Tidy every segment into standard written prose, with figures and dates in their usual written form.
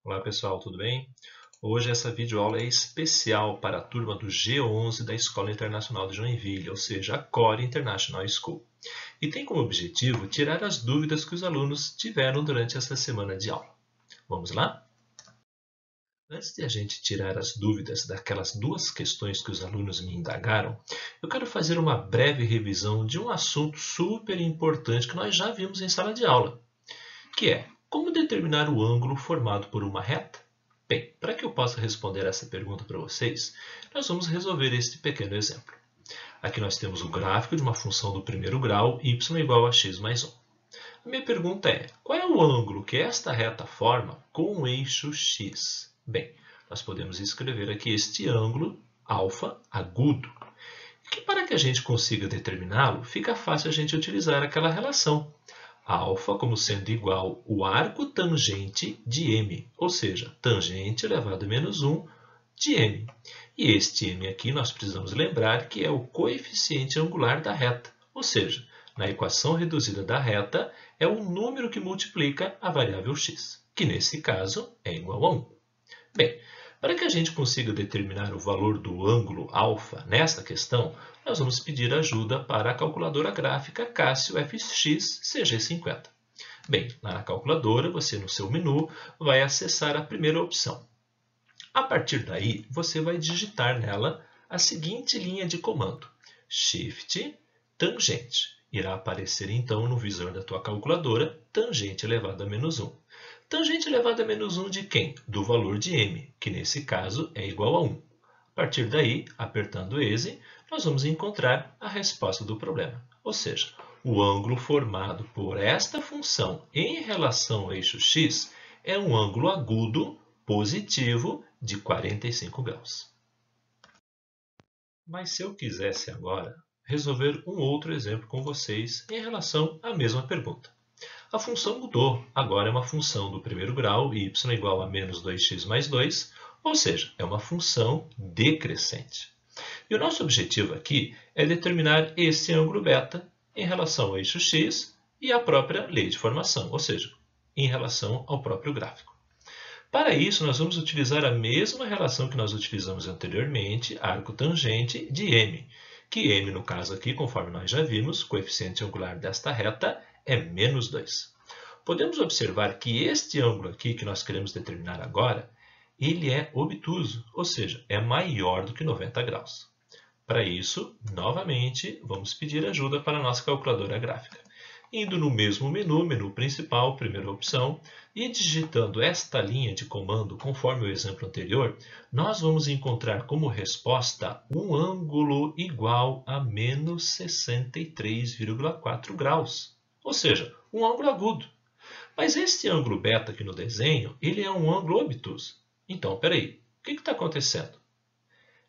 Olá pessoal, tudo bem? Hoje essa videoaula é especial para a turma do G11 da Escola Internacional de Joinville, ou seja, a Core International School. E tem como objetivo tirar as dúvidas que os alunos tiveram durante essa semana de aula. Vamos lá? Antes de a gente tirar as dúvidas daquelas duas questões que os alunos me indagaram, eu quero fazer uma breve revisão de um assunto super importante que nós já vimos em sala de aula, que é como determinar o ângulo formado por uma reta? Bem, para que eu possa responder essa pergunta para vocês, nós vamos resolver este pequeno exemplo. Aqui nós temos o gráfico de uma função do primeiro grau, y igual a x mais 1. A minha pergunta é, qual é o ângulo que esta reta forma com o eixo x? Bem, nós podemos escrever aqui este ângulo, alfa, agudo, que para que a gente consiga determiná-lo, fica fácil a gente utilizar aquela relação. Alfa como sendo igual o arco tangente de m, ou seja, tangente elevado a menos 1 de m. E este m aqui nós precisamos lembrar que é o coeficiente angular da reta, ou seja, na equação reduzida da reta é o número que multiplica a variável x, que nesse caso é igual a 1. Bem, para que a gente consiga determinar o valor do ângulo alfa nesta questão, nós vamos pedir ajuda para a calculadora gráfica Casio FX CG50. Bem, lá na calculadora, você no seu menu vai acessar a primeira opção. A partir daí, você vai digitar nela a seguinte linha de comando, Shift tangente. Irá aparecer então no visor da tua calculadora, tangente elevado a menos 1. Tangente elevado a menos 1 de quem? Do valor de m, que nesse caso é igual a 1. A partir daí, apertando EASY, nós vamos encontrar a resposta do problema. Ou seja, o ângulo formado por esta função em relação ao eixo x é um ângulo agudo positivo de 45 graus. Mas se eu quisesse agora resolver um outro exemplo com vocês em relação à mesma pergunta. A função mudou, agora é uma função do primeiro grau, y igual a menos 2x mais 2, ou seja, é uma função decrescente. E o nosso objetivo aqui é determinar esse ângulo beta em relação ao eixo x e à própria lei de formação, ou seja, em relação ao próprio gráfico. Para isso, nós vamos utilizar a mesma relação que nós utilizamos anteriormente, arco tangente de m, que m, no caso aqui, conforme nós já vimos, coeficiente angular desta reta é menos 2. Podemos observar que este ângulo aqui, que nós queremos determinar agora, ele é obtuso, ou seja, é maior do que 90 graus. Para isso, novamente, vamos pedir ajuda para a nossa calculadora gráfica. Indo no mesmo menu, menu principal, primeira opção, e digitando esta linha de comando conforme o exemplo anterior, nós vamos encontrar como resposta um ângulo igual a menos 63,4 graus, ou seja, um ângulo agudo. Mas este ângulo beta aqui no desenho, ele é um ângulo obtuso. Então, peraí, o que está acontecendo?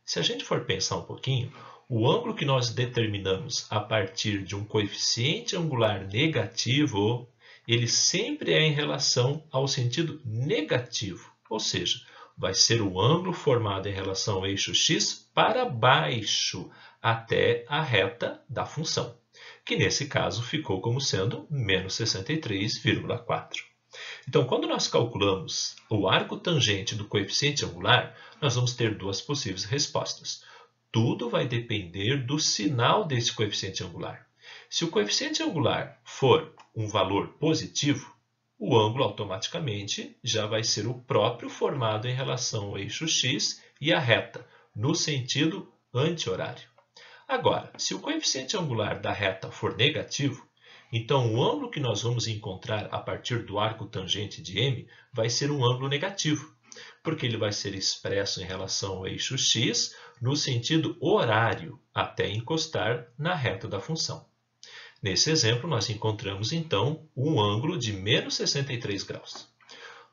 Se a gente for pensar um pouquinho, o ângulo que nós determinamos a partir de um coeficiente angular negativo, ele sempre é em relação ao sentido negativo, ou seja, vai ser o ângulo formado em relação ao eixo x para baixo, até a reta da função, que nesse caso ficou como sendo menos 63,4. Então, quando nós calculamos o arco tangente do coeficiente angular, nós vamos ter duas possíveis respostas. Tudo vai depender do sinal desse coeficiente angular. Se o coeficiente angular for um valor positivo, o ângulo automaticamente já vai ser o próprio formado em relação ao eixo x e a reta, no sentido anti-horário. Agora, se o coeficiente angular da reta for negativo, então o ângulo que nós vamos encontrar a partir do arco tangente de m vai ser um ângulo negativo, porque ele vai ser expresso em relação ao eixo x no sentido horário, até encostar na reta da função. Nesse exemplo, nós encontramos, então, um ângulo de menos 63 graus.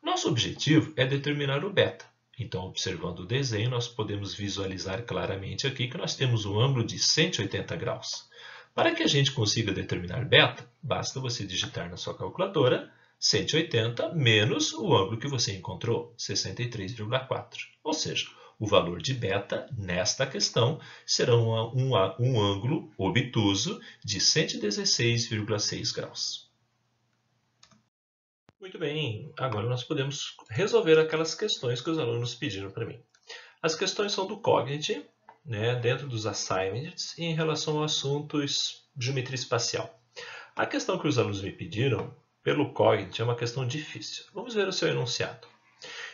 Nosso objetivo é determinar o beta. Então, observando o desenho, nós podemos visualizar claramente aqui que nós temos um ângulo de 180 graus. Para que a gente consiga determinar beta, basta você digitar na sua calculadora 180 menos o ângulo que você encontrou, 63,4. Ou seja, o valor de beta nesta questão será um ângulo obtuso de 116,6 graus. Muito bem, agora nós podemos resolver aquelas questões que os alunos pediram para mim. As questões são do Cognity, né, dentro dos assignments, e em relação ao assunto geometria espacial. A questão que os alunos me pediram pelo Cognity é uma questão difícil. Vamos ver o seu enunciado.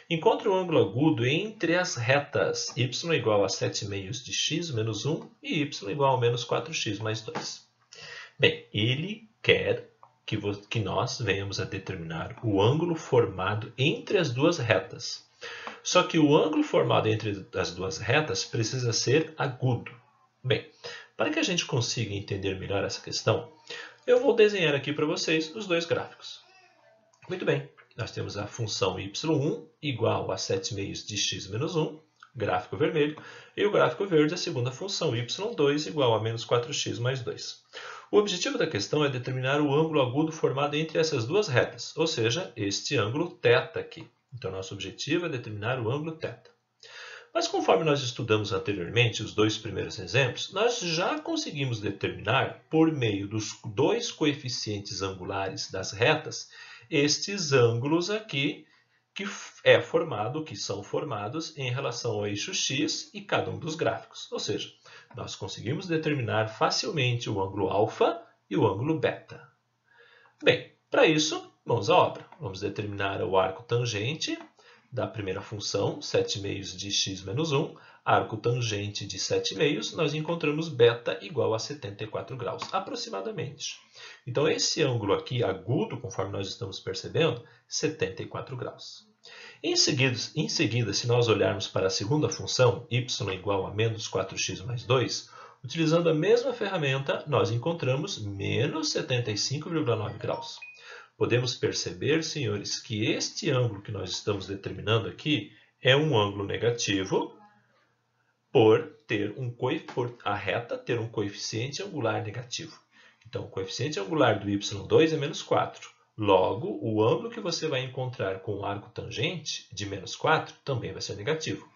Encontre o ângulo agudo entre as retas y igual a 7/2 de x menos 1 e y igual a menos 4x mais 2. Bem, ele quer que nós venhamos a determinar o ângulo formado entre as duas retas. Só que o ângulo formado entre as duas retas precisa ser agudo. Bem, para que a gente consiga entender melhor essa questão, eu vou desenhar aqui para vocês os dois gráficos. Muito bem, nós temos a função y1 igual a 7/2 de x menos 1, gráfico vermelho, e o gráfico verde, a segunda função y2 igual a menos 4x mais 2. O objetivo da questão é determinar o ângulo agudo formado entre essas duas retas, ou seja, este ângulo θ aqui. Então, nosso objetivo é determinar o ângulo θ. Mas conforme nós estudamos anteriormente os dois primeiros exemplos, nós já conseguimos determinar, por meio dos dois coeficientes angulares das retas, estes ângulos aqui que são formados em relação ao eixo x e cada um dos gráficos. Ou seja, nós conseguimos determinar facilmente o ângulo alfa e o ângulo beta. Bem, para isso, mãos à obra. Vamos determinar o arco tangente da primeira função, 7/2 de x menos 1. Arco tangente de 7/2, nós encontramos beta igual a 74 graus, aproximadamente. Então, esse ângulo aqui, agudo, conforme nós estamos percebendo, 74 graus. Em seguida, se nós olharmos para a segunda função, y igual a menos 4x mais 2, utilizando a mesma ferramenta, nós encontramos menos 75,9 graus. Podemos perceber, senhores, que este ângulo que nós estamos determinando aqui é um ângulo negativo por a reta ter um coeficiente angular negativo. Então, o coeficiente angular do y2 é menos 4. Logo, o ângulo que você vai encontrar com o arco tangente de menos 4 também vai ser negativo.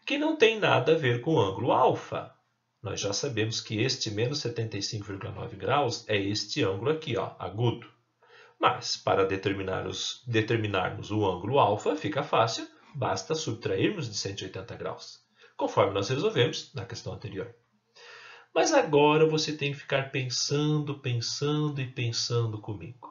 Que não tem nada a ver com o ângulo alfa. Nós já sabemos que este menos 75,9 graus é este ângulo aqui, ó, agudo. Mas, para determinarmos o ângulo alfa, fica fácil, basta subtrairmos de 180 graus, conforme nós resolvemos na questão anterior. Mas agora você tem que ficar pensando comigo.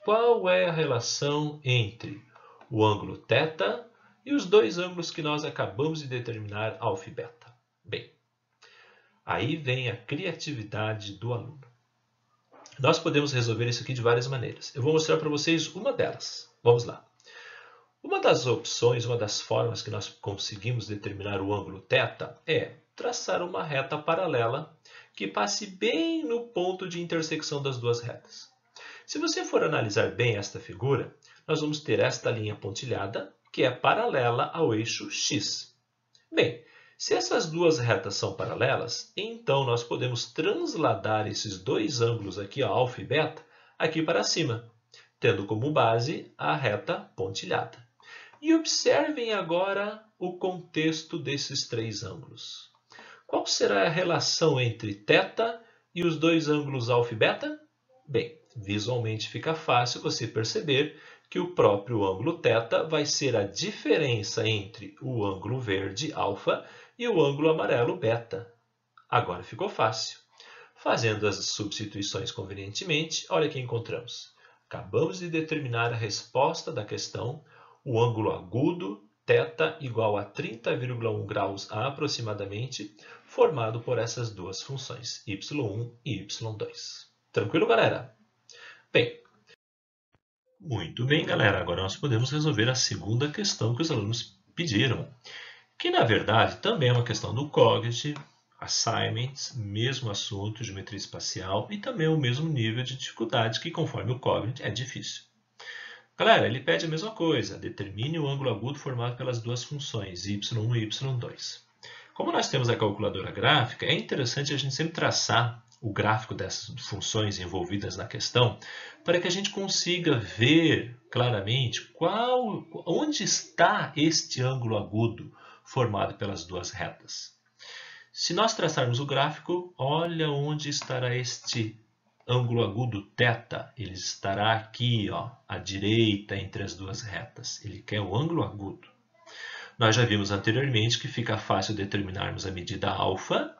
Qual é a relação entre o ângulo θ e os dois ângulos que nós acabamos de determinar, alfa e beta? Bem, aí vem a criatividade do aluno. Nós podemos resolver isso aqui de várias maneiras. Eu vou mostrar para vocês uma delas. Vamos lá. Uma das opções, uma das formas que nós conseguimos determinar o ângulo θ é traçar uma reta paralela que passe bem no ponto de intersecção das duas retas. Se você for analisar bem esta figura, nós vamos ter esta linha pontilhada, que é paralela ao eixo x. Bem, se essas duas retas são paralelas, então nós podemos transladar esses dois ângulos aqui, alfa e beta, aqui para cima, tendo como base a reta pontilhada. E observem agora o contexto desses três ângulos. Qual será a relação entre θ e os dois ângulos alfa e beta? Bem, visualmente fica fácil você perceber que o próprio ângulo θ vai ser a diferença entre o ângulo verde, alfa, e o ângulo amarelo, beta. Agora ficou fácil. Fazendo as substituições convenientemente, olha o que encontramos. Acabamos de determinar a resposta da questão, o ângulo agudo, θ igual a 30,1 graus aproximadamente, formado por essas duas funções, y1 e y2. Tranquilo, galera? Bem, muito bem, galera. Agora nós podemos resolver a segunda questão que os alunos pediram, que na verdade também é uma questão do Cognity, assignments, mesmo assunto, geometria espacial, e também o mesmo nível de dificuldade que, conforme o Cognity, é difícil. Galera, ele pede a mesma coisa, determine o ângulo agudo formado pelas duas funções, y1 e y2. Como nós temos a calculadora gráfica, é interessante a gente sempre traçar o gráfico dessas funções envolvidas na questão, para que a gente consiga ver claramente onde está este ângulo agudo formado pelas duas retas. Se nós traçarmos o gráfico, olha onde estará este ângulo agudo θ, ele estará aqui, ó, à direita entre as duas retas. Ele quer o ângulo agudo. Nós já vimos anteriormente que fica fácil determinarmos a medida alfa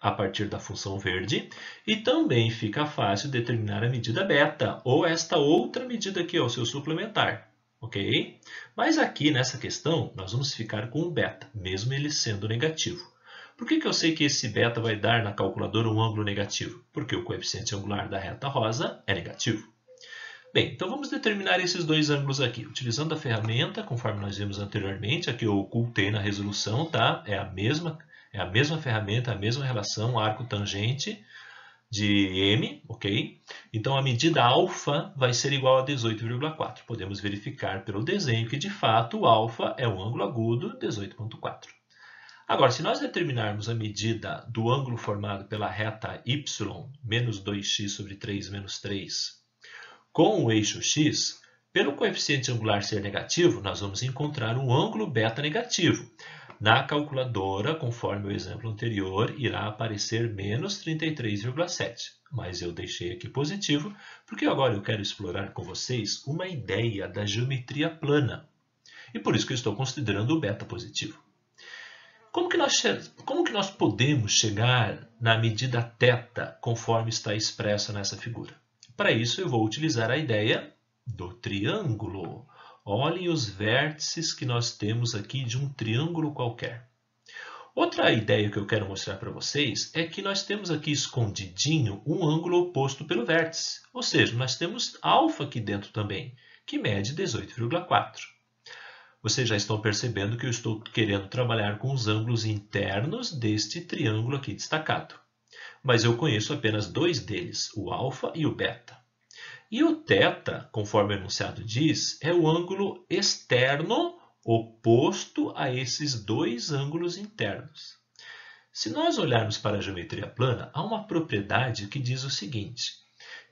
a partir da função verde e também fica fácil determinar a medida beta, ou esta outra medida aqui, ó, o seu suplementar. Ok? Mas aqui nessa questão nós vamos ficar com o beta, mesmo ele sendo negativo. Por que eu sei que esse beta vai dar na calculadora um ângulo negativo? Porque o coeficiente angular da reta rosa é negativo. Bem, então vamos determinar esses dois ângulos aqui. Utilizando a ferramenta, conforme nós vimos anteriormente, aqui eu ocultei na resolução, tá? É a mesma ferramenta, a mesma relação, arco tangente de M, ok? Então a medida alfa vai ser igual a 18,4. Podemos verificar pelo desenho que de fato o alfa é o ângulo agudo 18,4. Agora, se nós determinarmos a medida do ângulo formado pela reta y, menos 2x sobre 3 menos 3, com o eixo x, pelo coeficiente angular ser negativo, nós vamos encontrar um ângulo beta negativo. Na calculadora, conforme o exemplo anterior, irá aparecer menos 33,7. Mas eu deixei aqui positivo, porque agora eu quero explorar com vocês uma ideia da geometria plana. E por isso que eu estou considerando o beta positivo. Como que nós podemos chegar na medida θ, conforme está expressa nessa figura? Para isso, eu vou utilizar a ideia do triângulo. Olhem os vértices que nós temos aqui de um triângulo qualquer. Outra ideia que eu quero mostrar para vocês é que nós temos aqui escondidinho um ângulo oposto pelo vértice. Ou seja, nós temos alfa aqui dentro também, que mede 18,4. Vocês já estão percebendo que eu estou querendo trabalhar com os ângulos internos deste triângulo aqui destacado. Mas eu conheço apenas dois deles, o alfa e o beta. E o θ, conforme o enunciado diz, é o ângulo externo oposto a esses dois ângulos internos. Se nós olharmos para a geometria plana, há uma propriedade que diz o seguinte,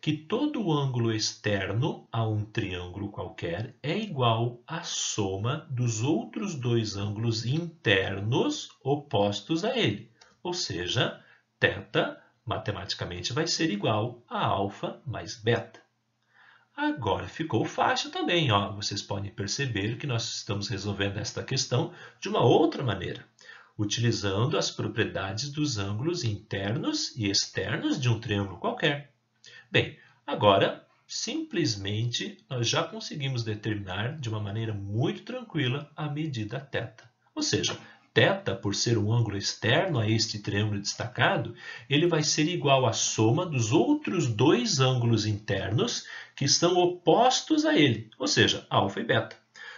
que todo ângulo externo a um triângulo qualquer é igual à soma dos outros dois ângulos internos opostos a ele, ou seja, θ, matematicamente, vai ser igual a alfa mais beta. Agora ficou fácil também, ó. Vocês podem perceber que nós estamos resolvendo esta questão de uma outra maneira, utilizando as propriedades dos ângulos internos e externos de um triângulo qualquer. Bem, agora, simplesmente, nós já conseguimos determinar de uma maneira muito tranquila a medida θ. Ou seja, θ, por ser um ângulo externo a este triângulo destacado, ele vai ser igual à soma dos outros dois ângulos internos que estão opostos a ele, ou seja, alfa e beta.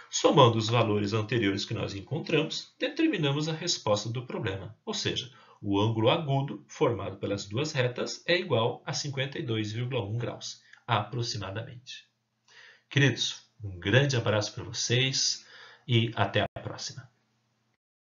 Somando os valores anteriores que nós encontramos, determinamos a resposta do problema, ou seja, o ângulo agudo formado pelas duas retas é igual a 52,1 graus, aproximadamente. Queridos, um grande abraço para vocês e até a próxima.